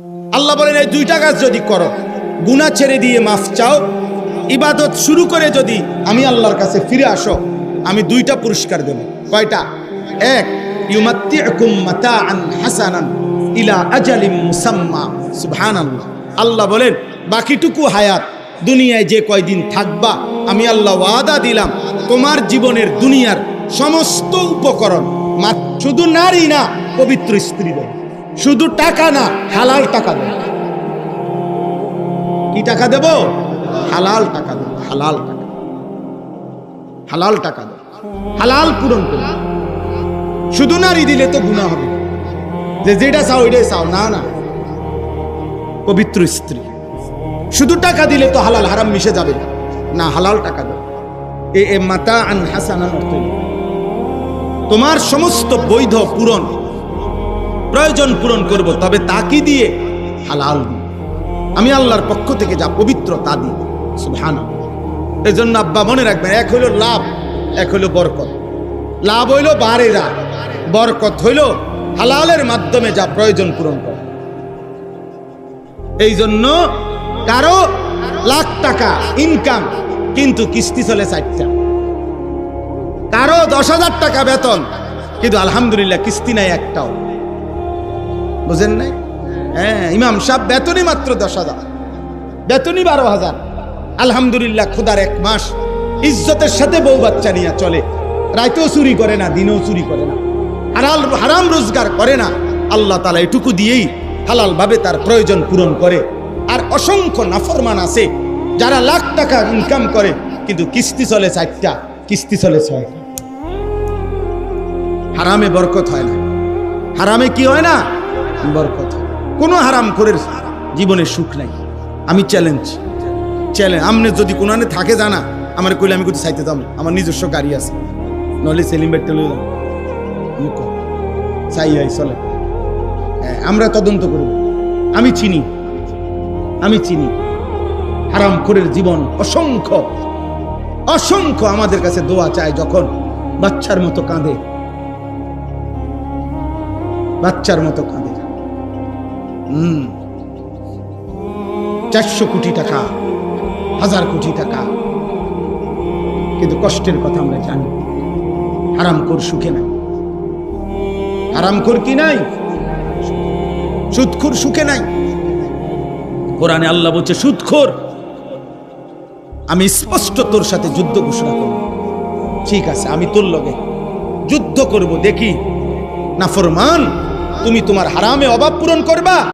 আল্লাহ বলেন এই দুইটা কাজ যদি করো, গুনাহ ছেড়ে দিয়ে মাফ চাও, ইবাদত শুরু করে যদি আমি আল্লাহর কাছে ফিরে আসো, আমি দুইটা পুরস্কার দেব। কয়টা? এক, ইউমাত্তিউকুম মাতাআন হাসানান ইলা আজালিম মুসাম্মা। সুবহানাল্লাহ। আল্লাহ বলেন বাকিটুকু হায়াত দুনিয়ায় যে কয়দিন থাকবা, আমি আল্লাহ ওয়াদা দিলাম তোমার জীবনের দুনিয়ার সমস্ত উপকরণ, শুধু নারী না, পবিত্র স্ত্রী দেব, শুধু টাকা না, হালাল টাকা দেব। কি টাকা দেব? হালাল টাকা দেব। হালাল টাকা, হালাল টাকা দেব, হালাল পূরণ করব। শুধু নারী দিলে তো গুনাহ হবে, যে যেটা চাও ওইটাই চাও, না না, পবিত্র স্ত্রী। শুধু টাকা দিলে তো হালাল হারাম মিশে যাবে না, হালাল টাকা দেব। এ মাতাআন হাসানান অর্থ তোমার সমস্ত বৈধ পূরণ, প্রয়োজন পূরণ করব, তবে তা কি দিয়ে? হালাল দিয়ে। আমি আল্লাহর পক্ষ থেকে যা পবিত্র তা দিই। সুবহানাল্লাহ। এই জন্য আব্বা মনে রাখবেন, এক হইল লাভ, এক হইল বরকত। লাভ হইল বারেরা, বরকত হইল হালালের মাধ্যমে যা প্রয়োজন পূরণ করা। এই জন্য কারো লাখ টাকা ইনকাম কিন্তু কিস্তি চলে 4টা, কারো 10,000 টাকা বেতন কিন্তু আলহামদুলিল্লাহ কিস্তি নাই একটাও। বুঝেন নাই? হ্যাঁ, ইমাম সাহেব বেতনই মাত্র 10,000, বেতনই 12,000। আলহামদুলিল্লাহ, খোদার 1 মাস ইজ্জতের সাথে বউ বাচ্চা নিয়ে চলে, রাতেও চুরি করে না, দিনেও চুরি করে না, হারাম রোজগার করে না। আল্লাহ তাআলা এটুকু দিয়েই হালাল ভাবে তার প্রয়োজন পূরণ করে। আর অসংখ্য নাফরমান আছে যারা লাখ টাকা ইনকাম করে কিন্তু কিস্তি চলে 4টা, কিস্তি চলে 6টা। হারামে বরকত হয় না। হারামে কি হয় না? বরকত। কোনো হারাম করে জীবনে সুখ নাই। আমি চ্যালেঞ্জ, আমনে যদি কোনো থাকে জানা আমার কইলে আমি কোথাও চাইতে যাবো, আমার নিজস্ব গাড়ি আছে, নলে সেলিম বেটে চাই চলে। আমরা তদন্ত করব। আমি চিনি হারাম খোরের জীবন অসংখ্য অসংখ্য আমাদের কাছে দোয়া চায়, যখন বাচ্চার মতো কাঁদে, বাচ্চার মতো কাঁদে। 400 কোটি টাকা, 1000 কোটি টাকা, কিন্তু কষ্টের কথা আমরা জানি। হারামখোর সুখে নাই। হারামখোর কি নাই? সুদখোর সুখে নাই। কোরআনে আল্লাহ বলছে, সুদখোর আমি স্পষ্ট তোর সাথে যুদ্ধ ঘোষণা করব। ঠিক আছে, আমি তোর লগে যুদ্ধ করব, দেখি নাফরমান তুমি তোমার হারামে অভাব পূরণ করবা